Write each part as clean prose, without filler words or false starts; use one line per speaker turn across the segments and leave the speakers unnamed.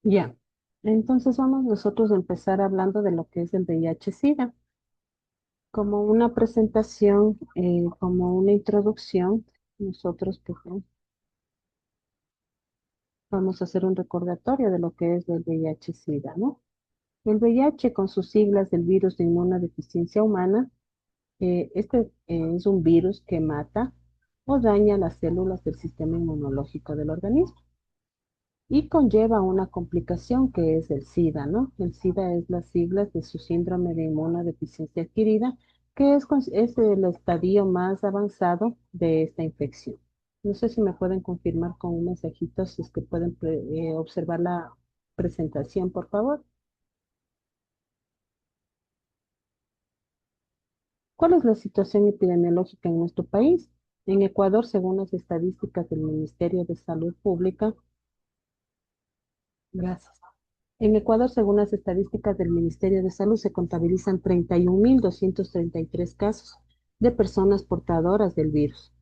Ya. Entonces vamos nosotros a empezar hablando de lo que es el VIH-Sida. Como una presentación, como una introducción, nosotros pues, ¿no? Vamos a hacer un recordatorio de lo que es el VIH-Sida, ¿no? El VIH, con sus siglas del virus de inmunodeficiencia humana, es un virus que mata o daña las células del sistema inmunológico del organismo y conlleva una complicación que es el SIDA, ¿no? El SIDA es las siglas de su síndrome de inmunodeficiencia adquirida, que es el estadio más avanzado de esta infección. No sé si me pueden confirmar con un mensajito si es que pueden observar la presentación, por favor. ¿Cuál es la situación epidemiológica en nuestro país? En Ecuador, según las estadísticas del Ministerio de Salud Pública, gracias. En Ecuador, según las estadísticas del Ministerio de Salud, se contabilizan 31.233 casos de personas portadoras del virus.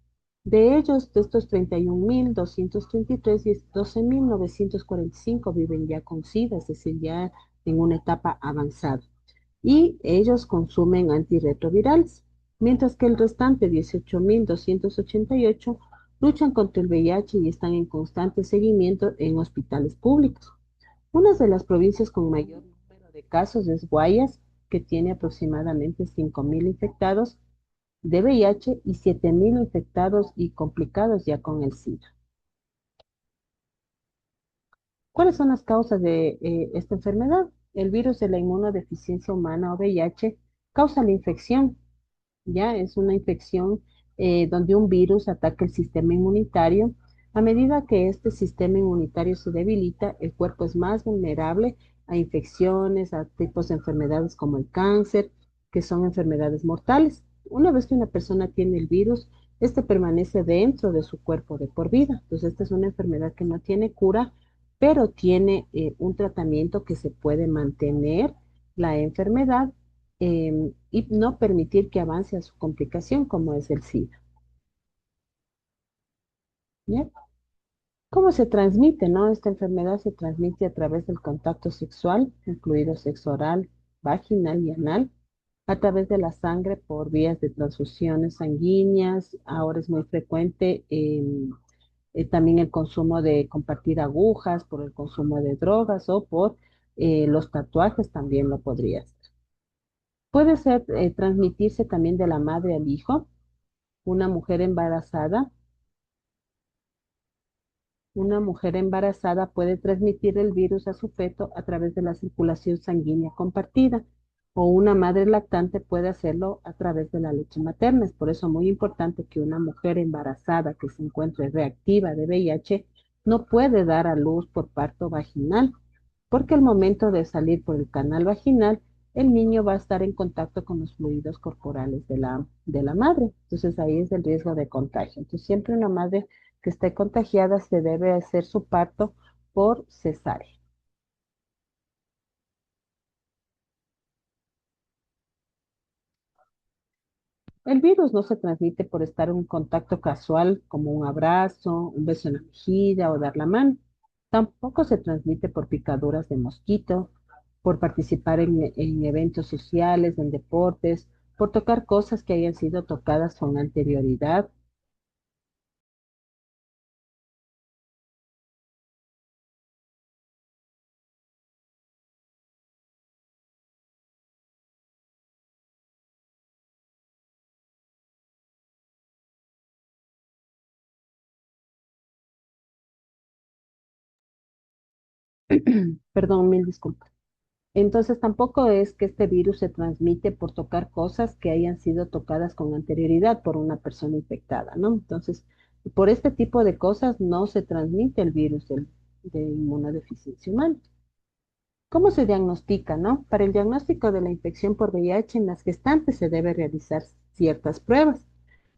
De ellos, de estos 31.233, 12.945 viven ya con SIDA, es decir, ya en una etapa avanzada. Y ellos consumen antirretrovirales, mientras que el restante, 18.288, luchan contra el VIH y están en constante seguimiento en hospitales públicos. Una de las provincias con mayor número de casos es Guayas, que tiene aproximadamente 5.000 infectados de VIH y 7.000 infectados y complicados ya con el SIDA. ¿Cuáles son las causas de esta enfermedad? El virus de la inmunodeficiencia humana o VIH causa la infección. Ya es una infección donde un virus ataca el sistema inmunitario. A medida que este sistema inmunitario se debilita, el cuerpo es más vulnerable a infecciones, a tipos de enfermedades como el cáncer, que son enfermedades mortales. Una vez que una persona tiene el virus, este permanece dentro de su cuerpo de por vida. Entonces, esta es una enfermedad que no tiene cura, pero tiene un tratamiento que se puede mantener la enfermedad y no permitir que avance a su complicación como es el SIDA. ¿Ya? ¿Cómo se transmite, no? Esta enfermedad se transmite a través del contacto sexual, incluido sexo oral, vaginal y anal, a través de la sangre por vías de transfusiones sanguíneas. Ahora es muy frecuente también el consumo de compartir agujas, por el consumo de drogas o por los tatuajes también lo podría ser. Puede ser transmitirse también de la madre al hijo. Una mujer embarazada, una mujer embarazada puede transmitir el virus a su feto a través de la circulación sanguínea compartida, o una madre lactante puede hacerlo a través de la leche materna. Es por eso muy importante que una mujer embarazada que se encuentre reactiva de VIH no puede dar a luz por parto vaginal, porque al momento de salir por el canal vaginal, el niño va a estar en contacto con los fluidos corporales de la madre. Entonces ahí es el riesgo de contagio. Entonces siempre una madre que esté contagiada se debe hacer su parto por cesárea. El virus no se transmite por estar en un contacto casual como un abrazo, un beso en la mejilla o dar la mano. Tampoco se transmite por picaduras de mosquito, por participar en eventos sociales, en deportes, por tocar cosas que hayan sido tocadas con anterioridad. Perdón, mil disculpas. Entonces tampoco es que este virus se transmite por tocar cosas que hayan sido tocadas con anterioridad por una persona infectada, ¿no? Entonces, por este tipo de cosas no se transmite el virus de inmunodeficiencia humana. ¿Cómo se diagnostica, no? Para el diagnóstico de la infección por VIH en las gestantes se debe realizar ciertas pruebas.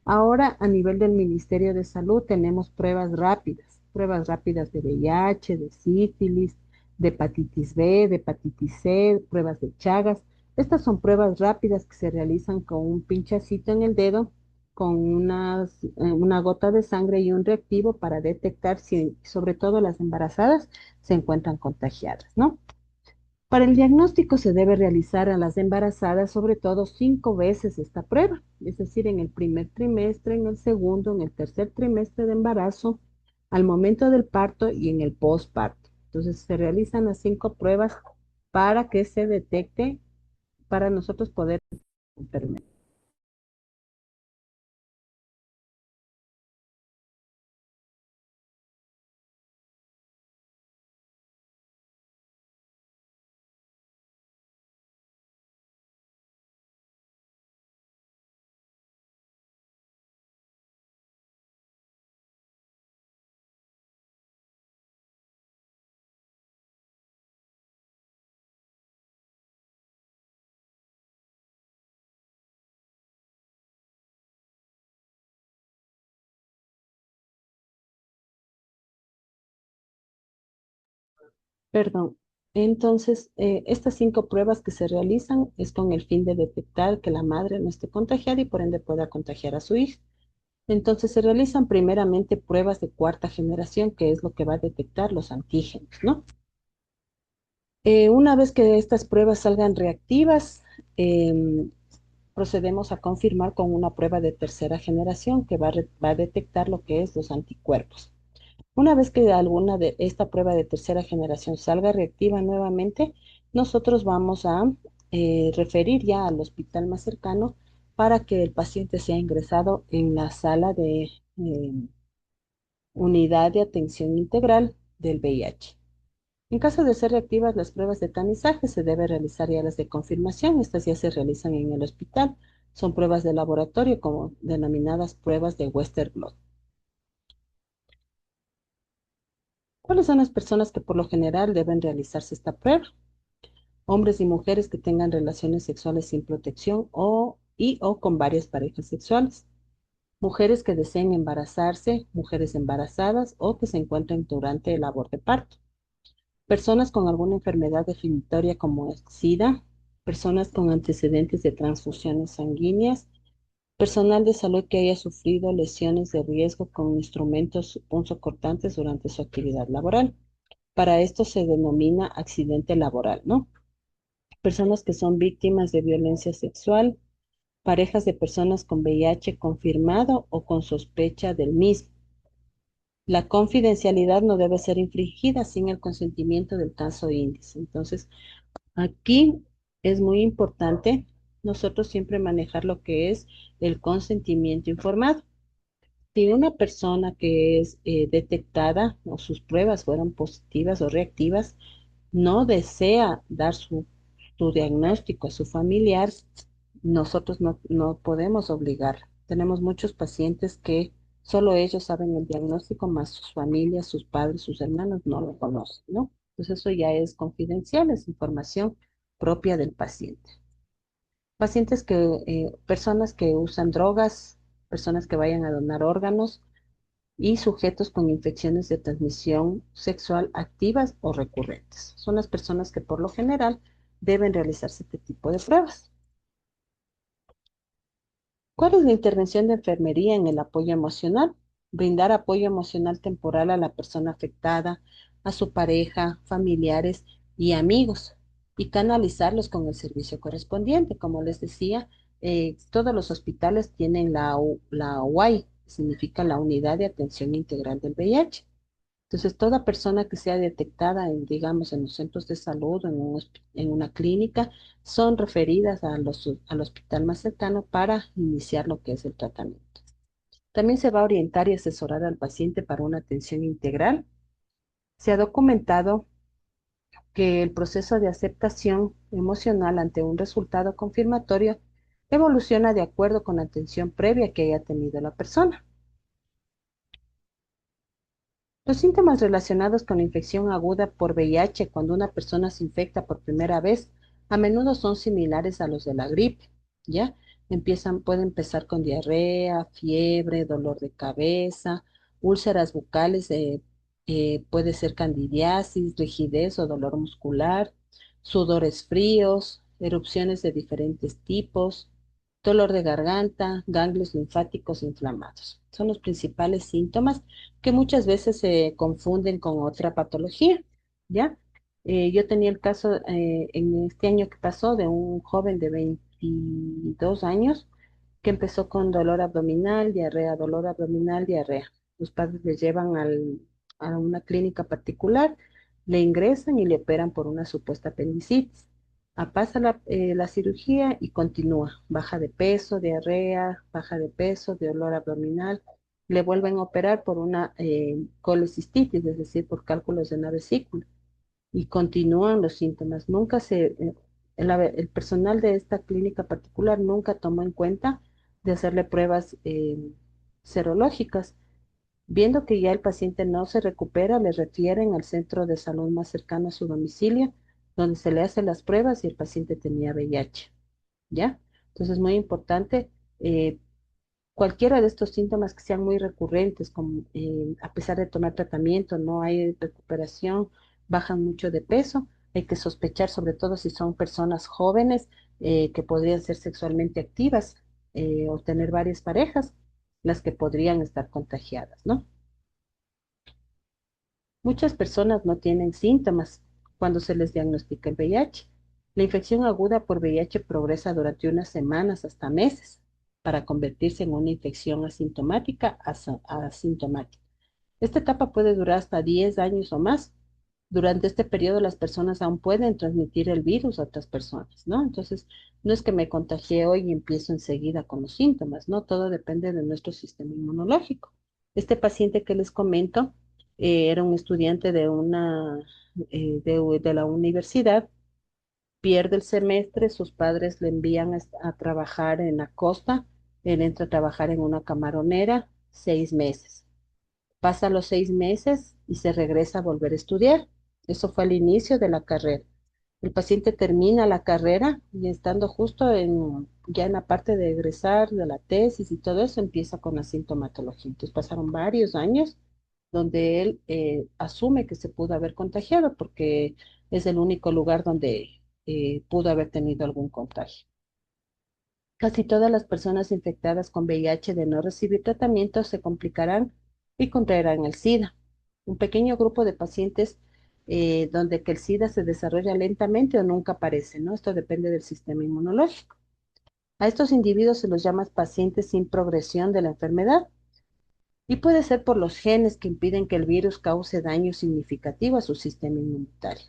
Ahora, a nivel del Ministerio de Salud, tenemos pruebas rápidas de VIH, de sífilis, de hepatitis B, de hepatitis C, pruebas de Chagas. Estas son pruebas rápidas que se realizan con un pinchacito en el dedo con una gota de sangre y un reactivo para detectar si, sobre todo las embarazadas, se encuentran contagiadas, ¿no? Para el diagnóstico se debe realizar a las embarazadas sobre todo 5 veces esta prueba, es decir, en el primer trimestre, en el segundo, en el tercer trimestre de embarazo, al momento del parto y en el posparto. Entonces se realizan las 5 pruebas para que se detecte, para nosotros poder enfermar. Perdón. Entonces, estas 5 pruebas que se realizan es con el fin de detectar que la madre no esté contagiada y por ende pueda contagiar a su hija. Entonces se realizan primeramente pruebas de cuarta generación, que es lo que va a detectar los antígenos, ¿no? Una vez que estas pruebas salgan reactivas, em, procedemos a confirmar con una prueba de tercera generación que va a detectar lo que es los anticuerpos. Una vez que alguna de esta prueba de tercera generación salga reactiva nuevamente, nosotros vamos a referir ya al hospital más cercano para que el paciente sea ingresado en la sala de unidad de atención integral del VIH. En caso de ser reactivas las pruebas de tamizaje, se debe realizar ya las de confirmación. Estas ya se realizan en el hospital. Son pruebas de laboratorio como denominadas pruebas de Western blot. ¿Cuáles son las personas que por lo general deben realizarse esta prueba? Hombres y mujeres que tengan relaciones sexuales sin protección o con varias parejas sexuales. Mujeres que deseen embarazarse, mujeres embarazadas o que se encuentren durante el labor de parto. Personas con alguna enfermedad definitoria como el SIDA, personas con antecedentes de transfusiones sanguíneas, personal de salud que haya sufrido lesiones de riesgo con instrumentos punzocortantes durante su actividad laboral. Para esto se denomina accidente laboral, ¿no? Personas que son víctimas de violencia sexual, parejas de personas con VIH confirmado o con sospecha del mismo. La confidencialidad no debe ser infringida sin el consentimiento del caso índice. Entonces, aquí es muy importante nosotros siempre manejar lo que es el consentimiento informado. Si una persona que es detectada o sus pruebas fueron positivas o reactivas, no desea dar su diagnóstico a su familiar, nosotros no podemos obligar. Tenemos muchos pacientes que solo ellos saben el diagnóstico, más sus familias, sus padres, sus hermanos no lo conocen, ¿no? Entonces eso ya es confidencial, es información propia del paciente. Personas que usan drogas, personas que vayan a donar órganos y sujetos con infecciones de transmisión sexual activas o recurrentes. Son las personas que por lo general deben realizarse este tipo de pruebas. ¿Cuál es la intervención de enfermería en el apoyo emocional? Brindar apoyo emocional temporal a la persona afectada, a su pareja, familiares y amigos, y canalizarlos con el servicio correspondiente. Como les decía, todos los hospitales tienen la UAI, que significa la Unidad de Atención Integral del VIH. Entonces, toda persona que sea detectada en, digamos, en los centros de salud o en una clínica, son referidas al hospital más cercano para iniciar lo que es el tratamiento. También se va a orientar y asesorar al paciente para una atención integral. Se ha documentado que el proceso de aceptación emocional ante un resultado confirmatorio evoluciona de acuerdo con la atención previa que haya tenido la persona. Los síntomas relacionados con la infección aguda por VIH cuando una persona se infecta por primera vez a menudo son similares a los de la gripe, ¿ya? Puede empezar con diarrea, fiebre, dolor de cabeza, úlceras bucales, puede ser candidiasis, rigidez o dolor muscular, sudores fríos, erupciones de diferentes tipos, dolor de garganta, ganglios linfáticos inflamados. Son los principales síntomas que muchas veces se confunden con otra patología, ¿ya? Yo tenía el caso en este año que pasó de un joven de 22 años que empezó con dolor abdominal, diarrea, dolor abdominal, diarrea. Los padres le llevan a una clínica particular, le ingresan y le operan por una supuesta apendicitis. Pasa la cirugía y continúa. Baja de peso, diarrea, baja de peso, dolor abdominal. Le vuelven a operar por una colecistitis, es decir, por cálculos de una vesícula y continúan los síntomas. El personal de esta clínica particular nunca tomó en cuenta de hacerle pruebas serológicas. Viendo que ya el paciente no se recupera, le refieren al centro de salud más cercano a su domicilio, donde se le hacen las pruebas y el paciente tenía VIH. ¿Ya? Entonces es muy importante eh, cualquiera de estos síntomas que sean muy recurrentes, como a pesar de tomar tratamiento, no hay recuperación, bajan mucho de peso, hay que sospechar, sobre todo si son personas jóvenes que podrían ser sexualmente activas o tener varias parejas, las que podrían estar contagiadas, ¿no? Muchas personas no tienen síntomas cuando se les diagnostica el VIH. La infección aguda por VIH progresa durante unas semanas hasta meses para convertirse en una infección asintomática asintomática. Esta etapa puede durar hasta 10 años o más. Durante este periodo las personas aún pueden transmitir el virus a otras personas, ¿no? Entonces, no es que me contagié hoy y empiezo enseguida con los síntomas, ¿no? Todo depende de nuestro sistema inmunológico. Este paciente que les comento era un estudiante de la universidad, pierde el semestre, sus padres le envían a trabajar en la costa, él entra a trabajar en una camaronera 6 meses. Pasa los 6 meses y se regresa a volver a estudiar. Eso fue al inicio de la carrera. El paciente termina la carrera y estando justo ya en la parte de egresar de la tesis y todo eso, empieza con la sintomatología. Entonces pasaron varios años donde él asume que se pudo haber contagiado porque es el único lugar donde pudo haber tenido algún contagio. Casi todas las personas infectadas con VIH de no recibir tratamiento se complicarán y contraerán el SIDA. Un pequeño grupo de pacientes donde que el SIDA se desarrolla lentamente o nunca aparece, ¿no? Esto depende del sistema inmunológico. A estos individuos se los llama pacientes sin progresión de la enfermedad y puede ser por los genes que impiden que el virus cause daño significativo a su sistema inmunitario.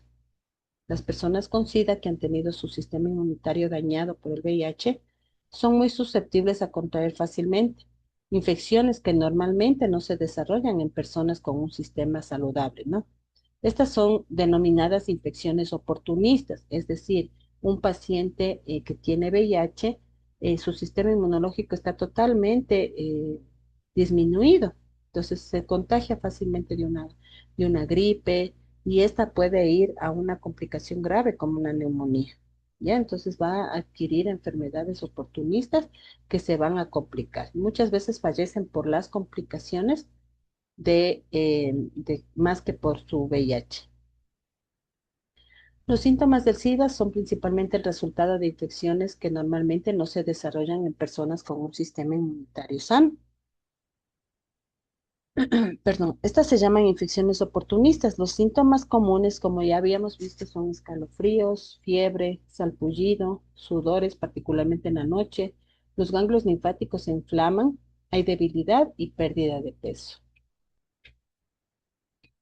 Las personas con SIDA que han tenido su sistema inmunitario dañado por el VIH son muy susceptibles a contraer fácilmente infecciones que normalmente no se desarrollan en personas con un sistema saludable, ¿no? Estas son denominadas infecciones oportunistas, es decir, un paciente que tiene VIH, su sistema inmunológico está totalmente disminuido, entonces se contagia fácilmente de una gripe y esta puede ir a una complicación grave como una neumonía. ¿Ya? Entonces va a adquirir enfermedades oportunistas que se van a complicar. Muchas veces fallecen por las complicaciones más que por su VIH. Los síntomas del SIDA son principalmente el resultado de infecciones que normalmente no se desarrollan en personas con un sistema inmunitario sano. Perdón, estas se llaman infecciones oportunistas. Los síntomas comunes, como ya habíamos visto, son escalofríos, fiebre, salpullido, sudores, particularmente en la noche. Los ganglios linfáticos se inflaman, hay debilidad y pérdida de peso.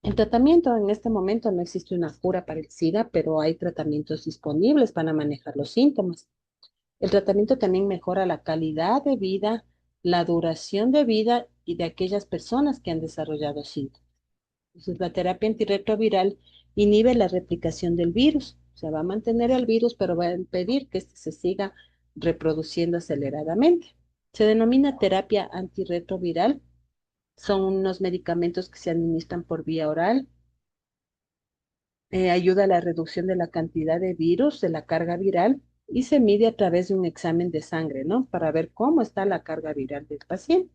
El tratamiento en este momento no existe una cura para el SIDA, pero hay tratamientos disponibles para manejar los síntomas. El tratamiento también mejora la calidad de vida, la duración de vida y de aquellas personas que han desarrollado síntomas. Entonces, la terapia antirretroviral inhibe la replicación del virus. O sea, va a mantener el virus, pero va a impedir que este se siga reproduciendo aceleradamente. Se denomina terapia antirretroviral. Son unos medicamentos que se administran por vía oral. Ayuda a la reducción de la cantidad de virus, de la carga viral, y se mide a través de un examen de sangre, ¿no? Para ver cómo está la carga viral del paciente.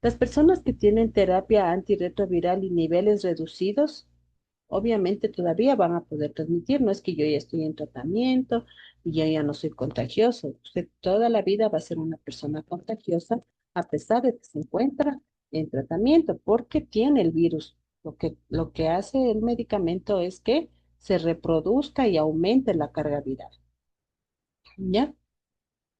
Las personas que tienen terapia antirretroviral y niveles reducidos obviamente todavía van a poder transmitir, no es que yo ya estoy en tratamiento, y yo ya no soy contagioso. Usted toda la vida va a ser una persona contagiosa a pesar de que se encuentra en tratamiento porque tiene el virus. Lo que hace el medicamento es que se reproduzca y aumente la carga viral. ¿Ya?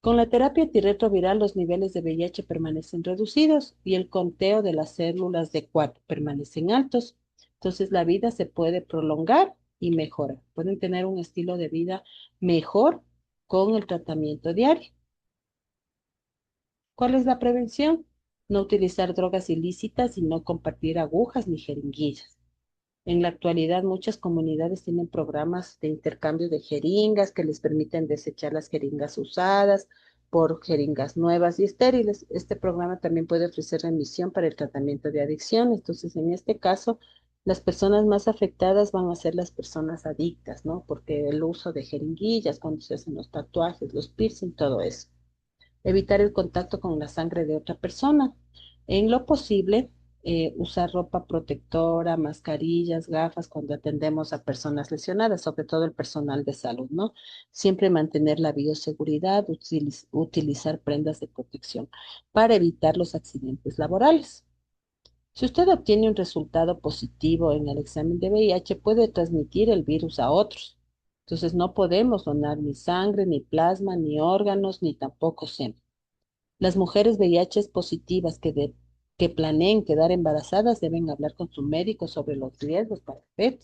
Con la terapia antirretroviral los niveles de VIH permanecen reducidos y el conteo de las células de CUAT permanecen altos. Entonces la vida se puede prolongar y mejorar. Pueden tener un estilo de vida mejor con el tratamiento diario. ¿Cuál es la prevención? No utilizar drogas ilícitas y no compartir agujas ni jeringuillas. En la actualidad, muchas comunidades tienen programas de intercambio de jeringas que les permiten desechar las jeringas usadas por jeringas nuevas y estériles. Este programa también puede ofrecer remisión para el tratamiento de adicción. Entonces, en este caso, las personas más afectadas van a ser las personas adictas, ¿no? Porque el uso de jeringuillas, cuando se hacen los tatuajes, los piercing, todo eso. Evitar el contacto con la sangre de otra persona. En lo posible, usar ropa protectora, mascarillas, gafas cuando atendemos a personas lesionadas, sobre todo el personal de salud, ¿no? Siempre mantener la bioseguridad, utilizar prendas de protección para evitar los accidentes laborales. Si usted obtiene un resultado positivo en el examen de VIH, puede transmitir el virus a otros. Entonces, no podemos donar ni sangre, ni plasma, ni órganos, ni tampoco semen. Las mujeres VIH positivas que planeen quedar embarazadas deben hablar con su médico sobre los riesgos para el bebé.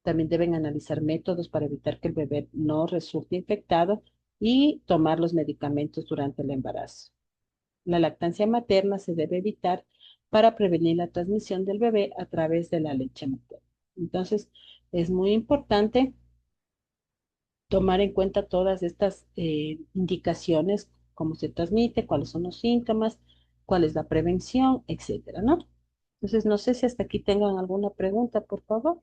También deben analizar métodos para evitar que el bebé no resulte infectado y tomar los medicamentos durante el embarazo. La lactancia materna se debe evitar para prevenir la transmisión del bebé a través de la leche materna. Entonces, es muy importante tomar en cuenta todas estas indicaciones, cómo se transmite, cuáles son los síntomas, cuál es la prevención, etcétera, ¿no? Entonces, no sé si hasta aquí tengan alguna pregunta, por favor.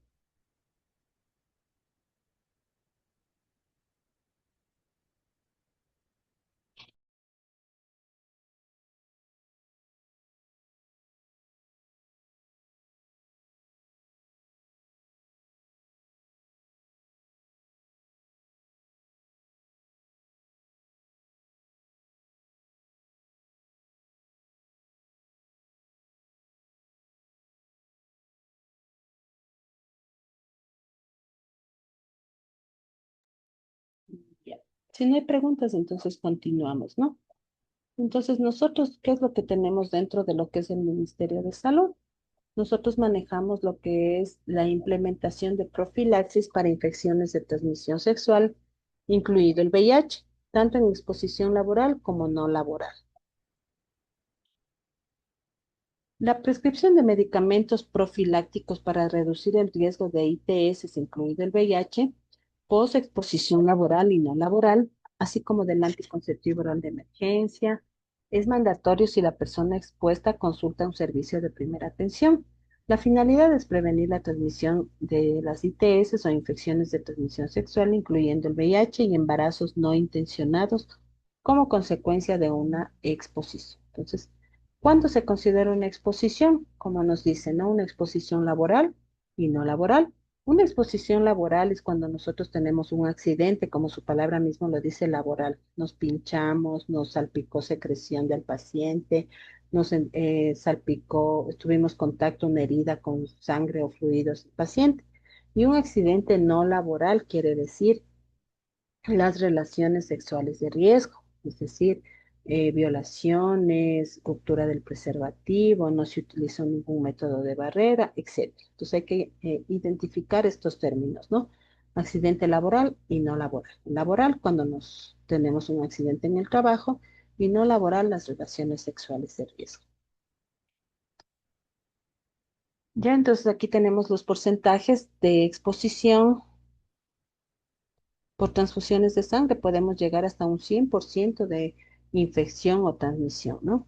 Ya. Si no hay preguntas, entonces continuamos, ¿no? Entonces, nosotros, ¿qué es lo que tenemos dentro de lo que es el Ministerio de Salud? Nosotros manejamos lo que es la implementación de profilaxis para infecciones de transmisión sexual, incluido el VIH, tanto en exposición laboral como no laboral. La prescripción de medicamentos profilácticos para reducir el riesgo de ITS, incluido el VIH, post-exposición laboral y no laboral, así como del anticonceptivo oral de emergencia, es mandatorio si la persona expuesta consulta un servicio de primera atención. La finalidad es prevenir la transmisión de las ITS o infecciones de transmisión sexual, incluyendo el VIH y embarazos no intencionados como consecuencia de una exposición. Entonces, ¿cuándo se considera una exposición? Como nos dicen, ¿no? Una exposición laboral y no laboral. Una exposición laboral es cuando nosotros tenemos un accidente, como su palabra mismo lo dice, laboral. Nos pinchamos, nos salpicó secreción del paciente, nos salpicó, tuvimos contacto, una herida con sangre o fluidos del paciente. Y un accidente no laboral quiere decir las relaciones sexuales de riesgo, es decir, violaciones, ruptura del preservativo, no se utilizó ningún método de barrera, etcétera. Entonces hay que identificar estos términos, ¿no? Accidente laboral y no laboral. Laboral cuando nos tenemos un accidente en el trabajo y no laboral las relaciones sexuales de riesgo. Ya entonces aquí tenemos los porcentajes de exposición por transfusiones de sangre. Podemos llegar hasta un 100% de infección o transmisión, ¿no?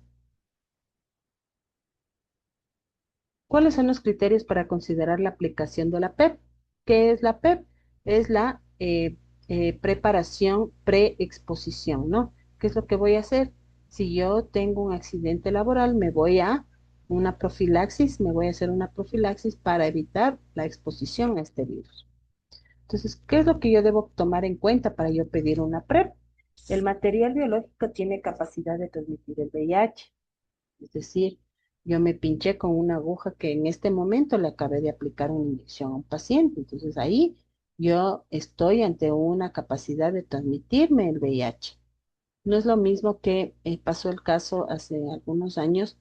¿Cuáles son los criterios para considerar la aplicación de la PEP? ¿Qué es la PEP? Es la preparación pre-exposición, ¿no? ¿Qué es lo que voy a hacer? Si yo tengo un accidente laboral, me voy a una profilaxis, me voy a hacer una profilaxis para evitar la exposición a este virus. Entonces, ¿qué es lo que yo debo tomar en cuenta para yo pedir una PrEP? El material biológico tiene capacidad de transmitir el VIH. Es decir, yo me pinché con una aguja que en este momento le acabé de aplicar una inyección a un paciente. Entonces ahí yo estoy ante una capacidad de transmitirme el VIH. No es lo mismo que pasó el caso hace algunos años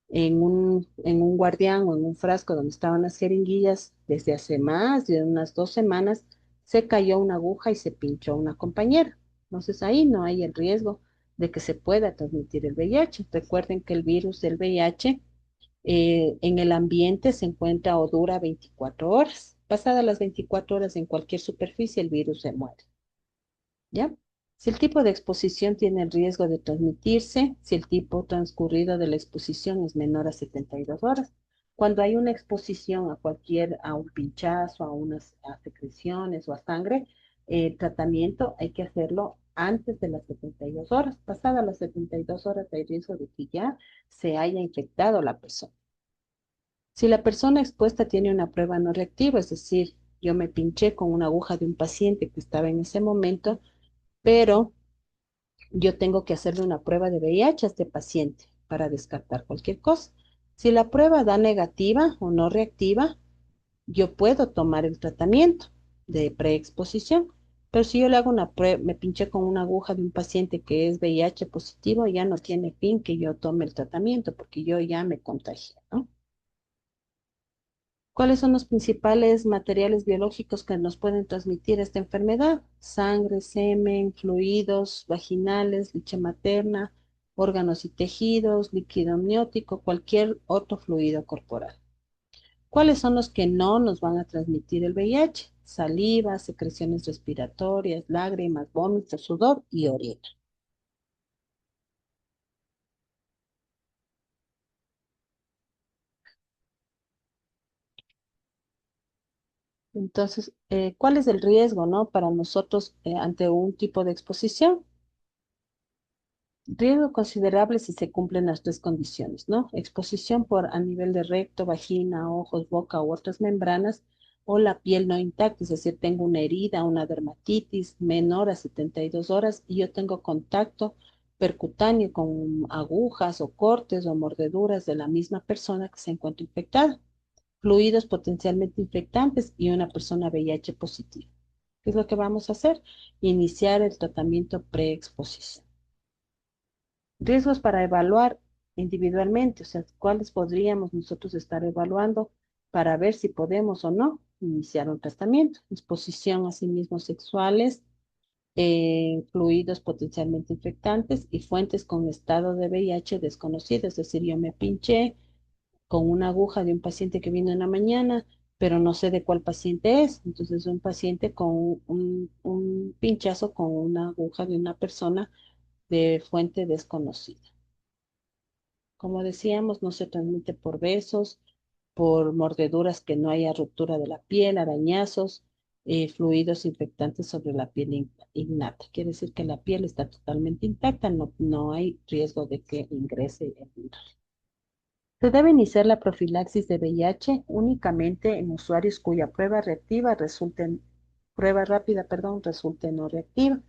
en un guardián o en un frasco donde estaban las jeringuillas desde hace más de unas 2 semanas, se cayó una aguja y se pinchó una compañera. Entonces ahí no hay el riesgo de que se pueda transmitir el VIH. Recuerden que el virus del VIH en el ambiente se encuentra o dura 24 horas. Pasadas las 24 horas en cualquier superficie, el virus se muere. ¿Ya? Si el tipo de exposición tiene el riesgo de transmitirse, si el tipo transcurrido de la exposición es menor a 72 horas. Cuando hay una exposición a a un pinchazo, a secreciones o a sangre, el tratamiento hay que hacerlo antes de las 72 horas. Pasadas las 72 horas hay riesgo de que ya se haya infectado la persona. Si la persona expuesta tiene una prueba no reactiva, es decir, yo me pinché con una aguja de un paciente que estaba en ese momento, pero yo tengo que hacerle una prueba de VIH a este paciente para descartar cualquier cosa. Si la prueba da negativa o no reactiva, yo puedo tomar el tratamiento de preexposición. Pero si yo le hago una prueba, me pinché con una aguja de un paciente que es VIH positivo, ya no tiene fin que yo tome el tratamiento porque yo ya me contagié, ¿no? ¿Cuáles son los principales materiales biológicos que nos pueden transmitir esta enfermedad? Sangre, semen, fluidos vaginales, leche materna, órganos y tejidos, líquido amniótico, cualquier otro fluido corporal. ¿Cuáles son los que no nos van a transmitir el VIH? Saliva, secreciones respiratorias, lágrimas, vómito, sudor y orina. Entonces, ¿cuál es el riesgo, no, para nosotros ante un tipo de exposición? Riesgo considerable si se cumplen las tres condiciones, ¿no? Exposición por a nivel de recto, vagina, ojos, boca u otras membranas, o la piel no intacta, es decir, tengo una herida, una dermatitis menor a 72 horas y yo tengo contacto percutáneo con agujas o cortes o mordeduras de la misma persona que se encuentra infectada, fluidos potencialmente infectantes y una persona VIH positiva. ¿Qué es lo que vamos a hacer? Iniciar el tratamiento preexposición. Riesgos para evaluar individualmente, o sea, cuáles podríamos nosotros estar evaluando para ver si podemos o no iniciar un tratamiento. Exposición a sí mismos sexuales, fluidos potencialmente infectantes y fuentes con estado de VIH desconocido. Es decir, yo me pinché con una aguja de un paciente que vino en la mañana, pero no sé de cuál paciente es. Entonces, un paciente con un pinchazo con una aguja de una persona de fuente desconocida. Como decíamos, no se transmite por besos, por mordeduras que no haya ruptura de la piel, arañazos, fluidos infectantes sobre la piel innata. Quiere decir que la piel está totalmente intacta, no hay riesgo de que ingrese el virus. Se debe iniciar la profilaxis de VIH únicamente en usuarios cuya prueba rápida, perdón, resulte no reactiva.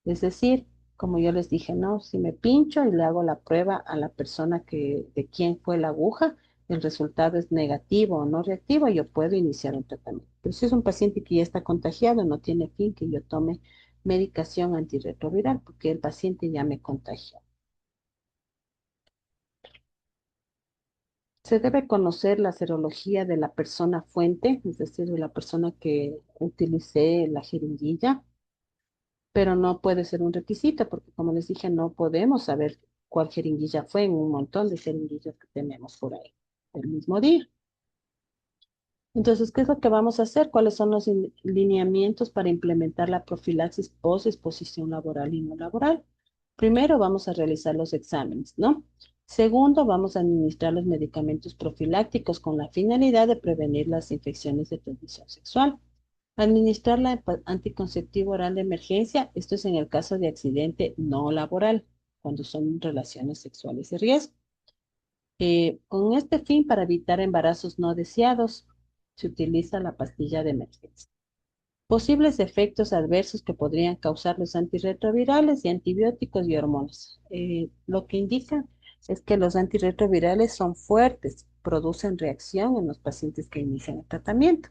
Es decir, como yo les dije, no, si me pincho y le hago la prueba a la persona de quién fue la aguja, el resultado es negativo o no reactivo, yo puedo iniciar un tratamiento. Pero si es un paciente que ya está contagiado, no tiene fin que yo tome medicación antirretroviral porque el paciente ya me contagió. Se debe conocer la serología de la persona fuente, es decir, de la persona que utilicé la jeringuilla, pero no puede ser un requisito porque, como les dije, no podemos saber cuál jeringuilla fue en un montón de jeringuillas que tenemos por ahí el mismo día. Entonces, ¿qué es lo que vamos a hacer? ¿Cuáles son los lineamientos para implementar la profilaxis post-exposición laboral y no laboral? Primero, vamos a realizar los exámenes, ¿no? Segundo, vamos a administrar los medicamentos profilácticos con la finalidad de prevenir las infecciones de transmisión sexual. Administrar la anticonceptivo oral de emergencia, esto es en el caso de accidente no laboral, cuando son relaciones sexuales de riesgo. Con este fin, para evitar embarazos no deseados, se utiliza la pastilla de emergencia. Posibles efectos adversos que podrían causar los antirretrovirales y antibióticos y hormonas. Lo que indica es que los antirretrovirales son fuertes, producen reacción en los pacientes que inician el tratamiento.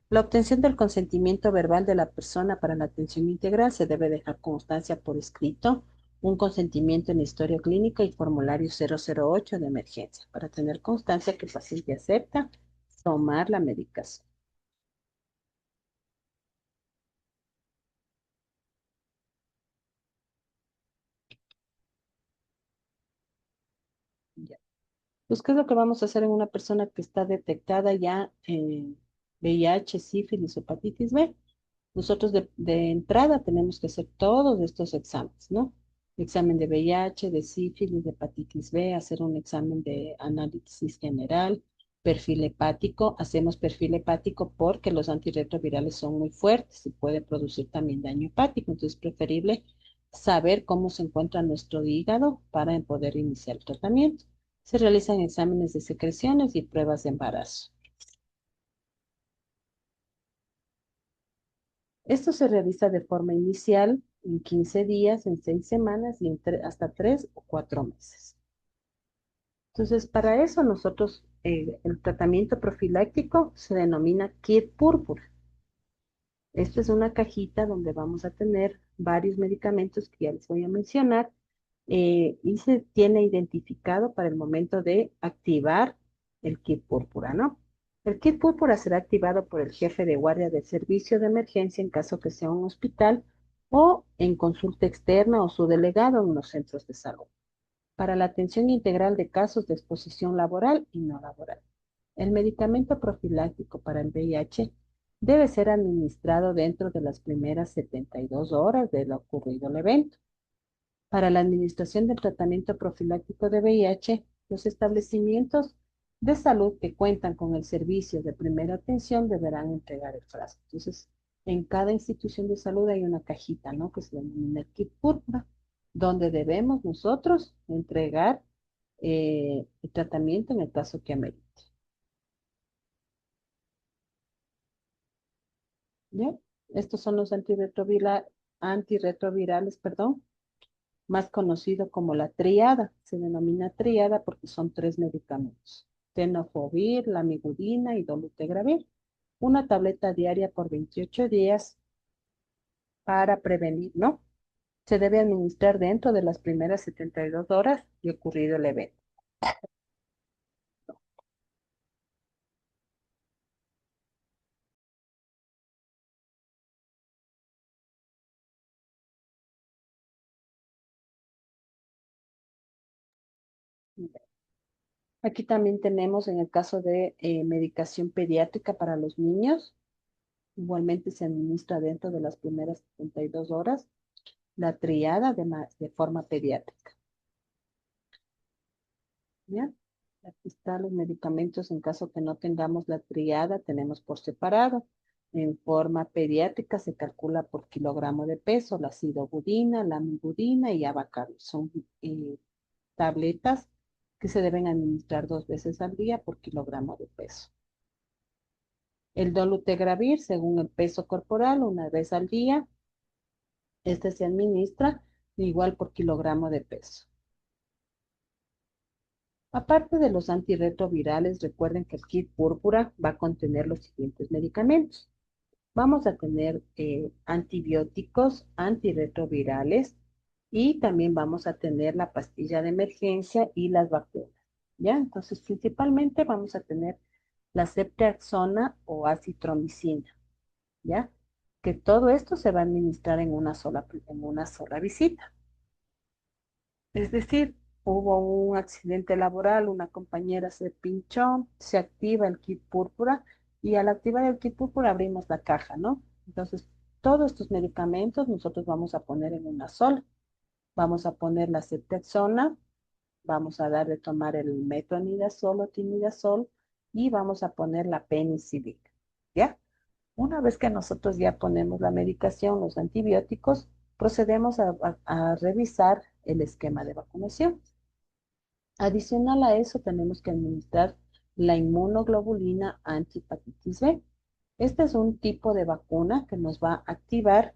La obtención del consentimiento verbal de la persona para la atención integral se debe dejar constancia por escrito, un consentimiento en historia clínica y formulario 008 de emergencia para tener constancia que el paciente acepta tomar la medicación. Ya. Pues, ¿qué es lo que vamos a hacer en una persona que está detectada ya en VIH, sífilis o hepatitis B? Nosotros de entrada tenemos que hacer todos estos exámenes, ¿no? Examen de VIH, de sífilis, de hepatitis B, hacer un examen de análisis general, perfil hepático. Hacemos perfil hepático porque los antirretrovirales son muy fuertes y puede producir también daño hepático. Entonces es preferible saber cómo se encuentra nuestro hígado para poder iniciar el tratamiento. Se realizan exámenes de secreciones y pruebas de embarazo. Esto se realiza de forma inicial en 15 días, en 6 semanas y hasta 3 o 4 meses. Entonces, para eso nosotros, el tratamiento profiláctico se denomina kit púrpura. Esta es una cajita donde vamos a tener varios medicamentos que ya les voy a mencionar y se tiene identificado para el momento de activar el kit púrpura, ¿no? El kit púrpura será activado por el jefe de guardia del servicio de emergencia en caso que sea un hospital o en consulta externa o su delegado en los centros de salud para la atención integral de casos de exposición laboral y no laboral. El medicamento profiláctico para el VIH debe ser administrado dentro de las primeras 72 horas de lo ocurrido el evento. Para la administración del tratamiento profiláctico de VIH, los establecimientos de salud que cuentan con el servicio de primera atención deberán entregar el frasco. Entonces, en cada institución de salud hay una cajita, ¿no? Que se denomina el kit púrpura, donde debemos nosotros entregar el tratamiento en el caso que amerite. ¿Ya? Estos son los antirretrovirales, perdón, más conocido como la triada. Se denomina triada porque son tres medicamentos: tenofovir, lamivudina y dolutegravir. Una tableta diaria por 28 días para prevenir, ¿no? Se debe administrar dentro de las primeras 72 horas de ocurrido el evento. Aquí también tenemos en el caso de medicación pediátrica para los niños. Igualmente se administra dentro de las primeras 72 horas la triada de forma pediátrica. ¿Ya? Aquí están los medicamentos en caso que no tengamos la triada, tenemos por separado. En forma pediátrica se calcula por kilogramo de peso la sidobudina, la amibudina y abacario. Son tabletas que se deben administrar 2 veces al día por kilogramo de peso. El dolutegravir, según el peso corporal, 1 vez al día. Este se administra igual por kilogramo de peso. Aparte de los antirretrovirales, recuerden que el kit púrpura va a contener los siguientes medicamentos. Vamos a tener antibióticos, antirretrovirales y también vamos a tener la pastilla de emergencia y las vacunas. ¿Ya? Entonces, principalmente vamos a tener la ceftriaxona o acitromicina. ¿Ya? Que todo esto se va a administrar en una sola visita. Es decir, hubo un accidente laboral, una compañera se pinchó, se activa el kit púrpura y al activar el kit púrpura abrimos la caja, ¿no? Entonces, todos estos medicamentos nosotros vamos a poner en una sola. Vamos a poner la ceftriaxona, vamos a dar de tomar el metronidazol o tinidazol y vamos a poner la penicilina, ¿ya? Una vez que nosotros ya ponemos la medicación, los antibióticos, procedemos a revisar el esquema de vacunación. Adicional a eso, tenemos que administrar la inmunoglobulina antihepatitis B. Este es un tipo de vacuna que nos va a activar,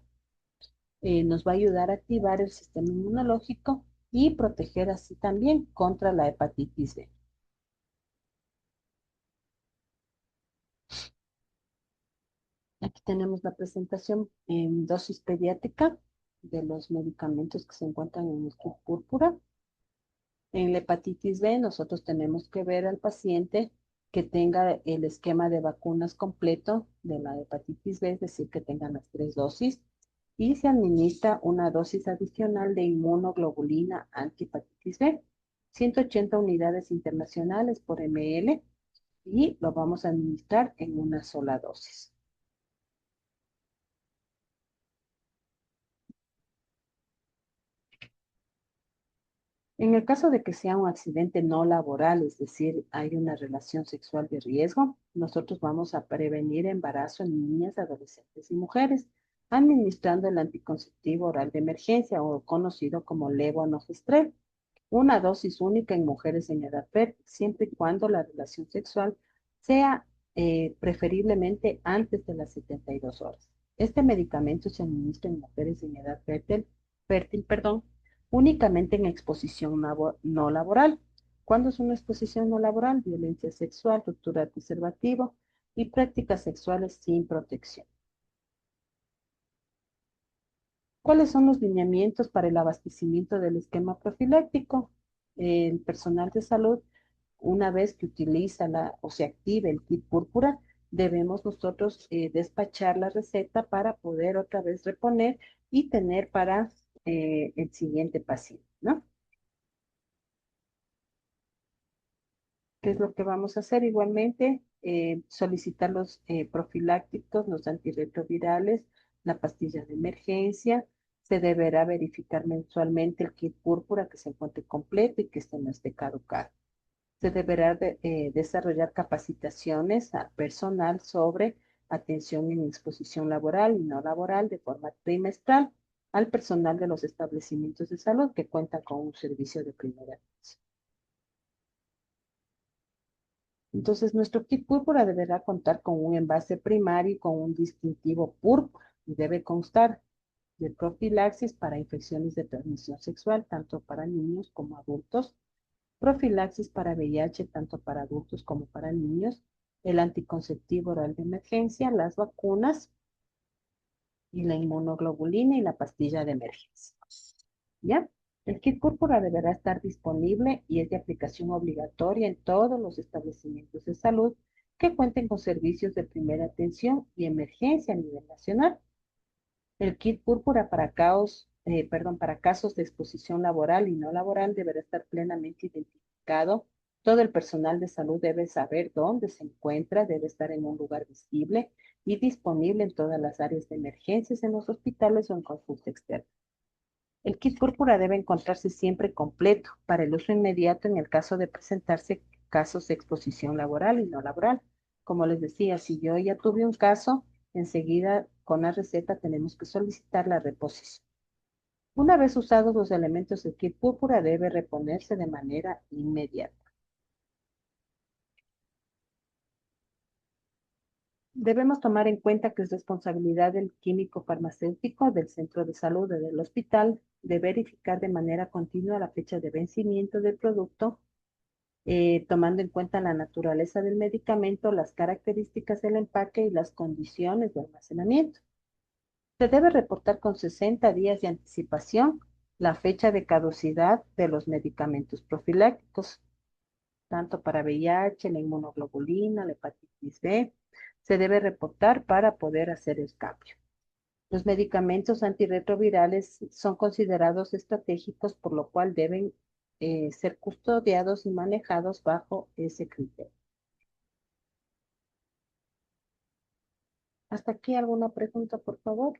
nos va a ayudar a activar el sistema inmunológico y proteger así también contra la hepatitis B. Aquí tenemos la presentación en dosis pediátrica de los medicamentos que se encuentran en el kit púrpura. En la hepatitis B, nosotros tenemos que ver al paciente que tenga el esquema de vacunas completo de la hepatitis B, es decir, que tengan las 3 dosis, y se administra una dosis adicional de inmunoglobulina antihepatitis B, 180 unidades internacionales por ml, y lo vamos a administrar en una sola dosis. En el caso de que sea un accidente no laboral, es decir, hay una relación sexual de riesgo, nosotros vamos a prevenir embarazo en niñas, adolescentes y mujeres, administrando el anticonceptivo oral de emergencia o conocido como levonorgestrel, una dosis única en mujeres en edad fértil, siempre y cuando la relación sexual sea preferiblemente antes de las 72 horas. Este medicamento se administra en mujeres en edad fértil, únicamente en exposición no laboral. ¿Cuándo es una exposición no laboral? Violencia sexual, ruptura de preservativo y prácticas sexuales sin protección. ¿Cuáles son los lineamientos para el abastecimiento del esquema profiláctico? El personal de salud, una vez que utiliza o se active el kit púrpura, debemos nosotros despachar la receta para poder otra vez reponer y tener para el siguiente paciente, ¿no? ¿Qué es lo que vamos a hacer? Igualmente, solicitar los profilácticos, los antirretrovirales, la pastilla de emergencia. Se deberá verificar mensualmente el kit púrpura que se encuentre completo y que este no esté caducado. Se deberá desarrollar capacitaciones al personal sobre atención en exposición laboral y no laboral de forma trimestral al personal de los establecimientos de salud que cuentan con un servicio de primera atención. Entonces, nuestro kit púrpura deberá contar con un envase primario y con un distintivo púrpura y debe constar de profilaxis para infecciones de transmisión sexual, tanto para niños como adultos, profilaxis para VIH, tanto para adultos como para niños, el anticonceptivo oral de emergencia, las vacunas y la inmunoglobulina y la pastilla de emergencia. ¿Ya? El kit púrpura deberá estar disponible y es de aplicación obligatoria en todos los establecimientos de salud que cuenten con servicios de primera atención y emergencia a nivel nacional. El kit púrpura para casos de exposición laboral y no laboral deberá estar plenamente identificado. Todo el personal de salud debe saber dónde se encuentra, debe estar en un lugar visible y disponible en todas las áreas de emergencias, en los hospitales o en consulta externa. El kit púrpura debe encontrarse siempre completo para el uso inmediato en el caso de presentarse casos de exposición laboral y no laboral. Como les decía, si yo ya tuve un caso, enseguida con la receta tenemos que solicitar la reposición. Una vez usados los elementos del kit púrpura, debe reponerse de manera inmediata. Debemos tomar en cuenta que es responsabilidad del químico farmacéutico, del centro de salud o del hospital de verificar de manera continua la fecha de vencimiento del producto, tomando en cuenta la naturaleza del medicamento, las características del empaque y las condiciones de almacenamiento. Se debe reportar con 60 días de anticipación la fecha de caducidad de los medicamentos profilácticos, tanto para VIH, la inmunoglobulina, la hepatitis B. Se debe reportar para poder hacer el cambio. Los medicamentos antirretrovirales son considerados estratégicos, por lo cual deben ser custodiados y manejados bajo ese criterio. ¿Hasta aquí alguna pregunta, por favor?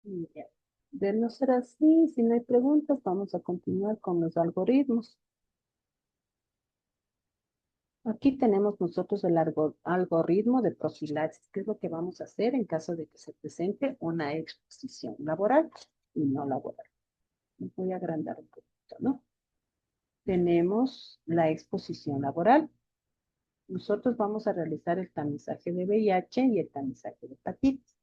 Ya. De no ser así, si no hay preguntas, vamos a continuar con los algoritmos. Aquí tenemos nosotros el algoritmo de profilaxis, que es lo que vamos a hacer en caso de que se presente una exposición laboral y no laboral. Voy a agrandar un poquito, ¿no? Tenemos la exposición laboral. Nosotros vamos a realizar el tamizaje de VIH y el tamizaje de hepatitis.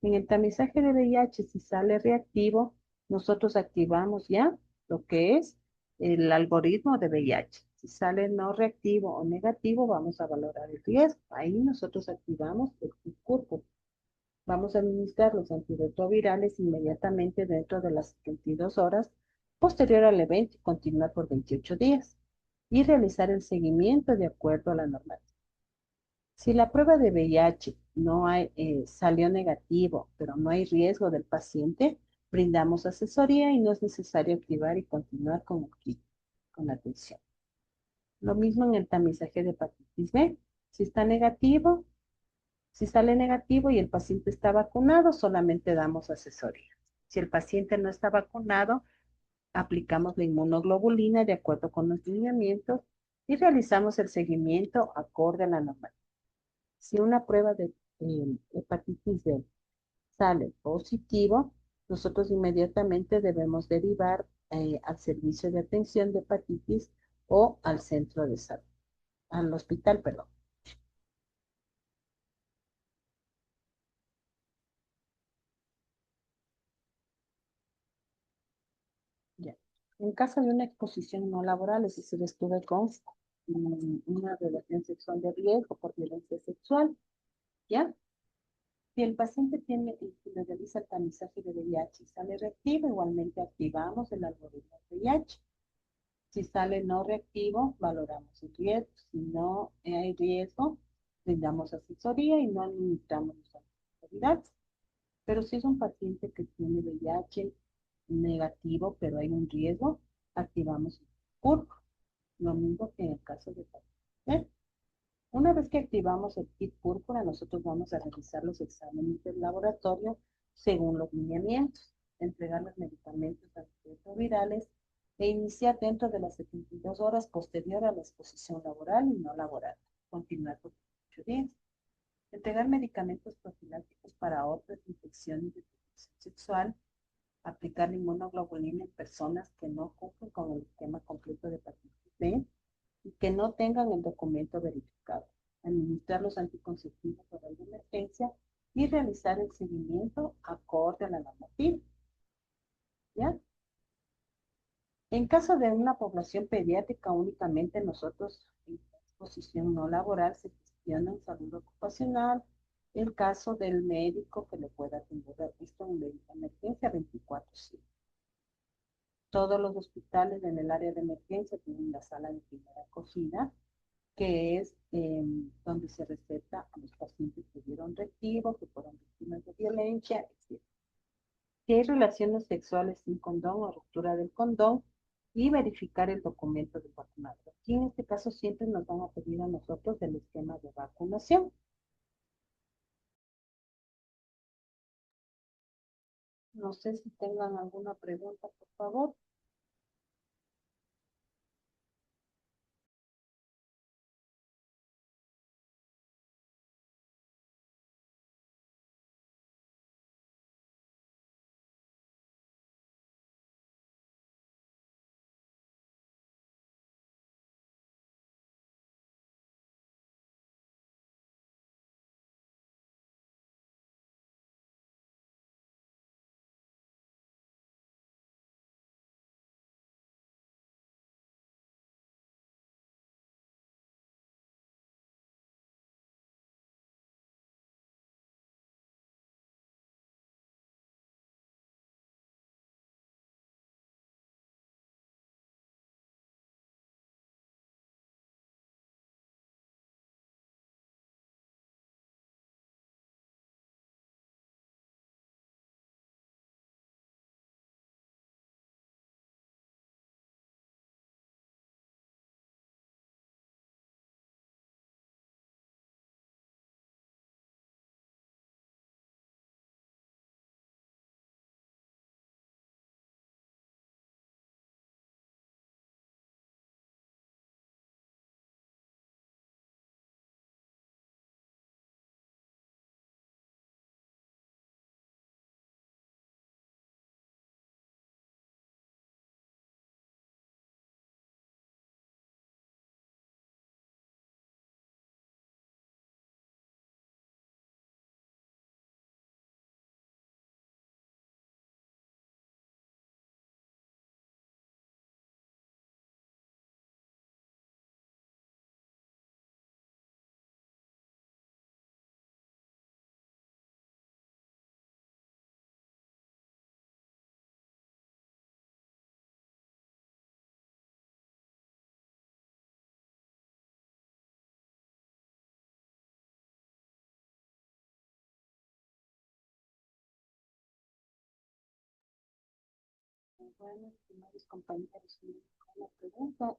En el tamizaje de VIH, si sale reactivo, nosotros activamos ya lo que es el algoritmo de VIH. Si sale no reactivo o negativo, vamos a valorar el riesgo. Ahí nosotros activamos el kit CURCO. Vamos a administrar los antirretrovirales inmediatamente dentro de las 72 horas posterior al evento y continuar por 28 días y realizar el seguimiento de acuerdo a la normativa. Si la prueba de VIH no hay, salió negativo, pero no hay riesgo del paciente, brindamos asesoría y no es necesario activar y continuar con el kit, con la atención. Lo mismo en el tamizaje de hepatitis B. Si está negativo, si sale negativo y el paciente está vacunado, solamente damos asesoría. Si el paciente no está vacunado, aplicamos la inmunoglobulina de acuerdo con los lineamientos y realizamos el seguimiento acorde a la normativa. Si una prueba de hepatitis B sale positivo, nosotros inmediatamente debemos derivar al servicio de atención de hepatitis o al centro de salud, al hospital, perdón. Ya. En caso de una exposición no laboral, es decir, estuve con una relación sexual de riesgo por violencia sexual, ¿ya? Si el paciente tiene, le realiza el tamizaje de VIH y sale reactivo, igualmente activamos el algoritmo de VIH. Si sale no reactivo, valoramos el riesgo. Si no hay riesgo, brindamos asesoría y no administramos los autoridades. Pero si es un paciente que tiene VIH negativo, pero hay un riesgo, activamos el CURP, lo mismo que en el caso de paciente. Una vez que activamos el kit púrpura, nosotros vamos a realizar los exámenes del laboratorio según los lineamientos, entregar los medicamentos antirretrovirales e iniciar dentro de las 72 horas posterior a la exposición laboral y no laboral. Continuar por 8 días. Entregar medicamentos profilácticos para otras infecciones de transmisión sexual. Aplicar la inmunoglobulina en personas que no cumplen con el esquema completo de hepatitis B y que no tengan el documento verificado, administrar los anticonceptivos para la emergencia y realizar el seguimiento acorde a la normativa. ¿Ya? En caso de una población pediátrica, únicamente nosotros en exposición no laboral se gestiona en salud ocupacional, el caso del médico que le pueda atender esto en emergencia 24/7. Todos los hospitales en el área de emergencia tienen la sala de primera acogida que es donde se receta a los pacientes que dieron reactivo, que fueron víctimas de violencia, etc. Si hay relaciones sexuales sin condón o ruptura del condón, y verificar el documento de vacunación. Aquí en este caso siempre nos van a pedir a nosotros el esquema de vacunación. No sé si tengan alguna pregunta, por favor. Bueno, estimados compañeros, una pregunta.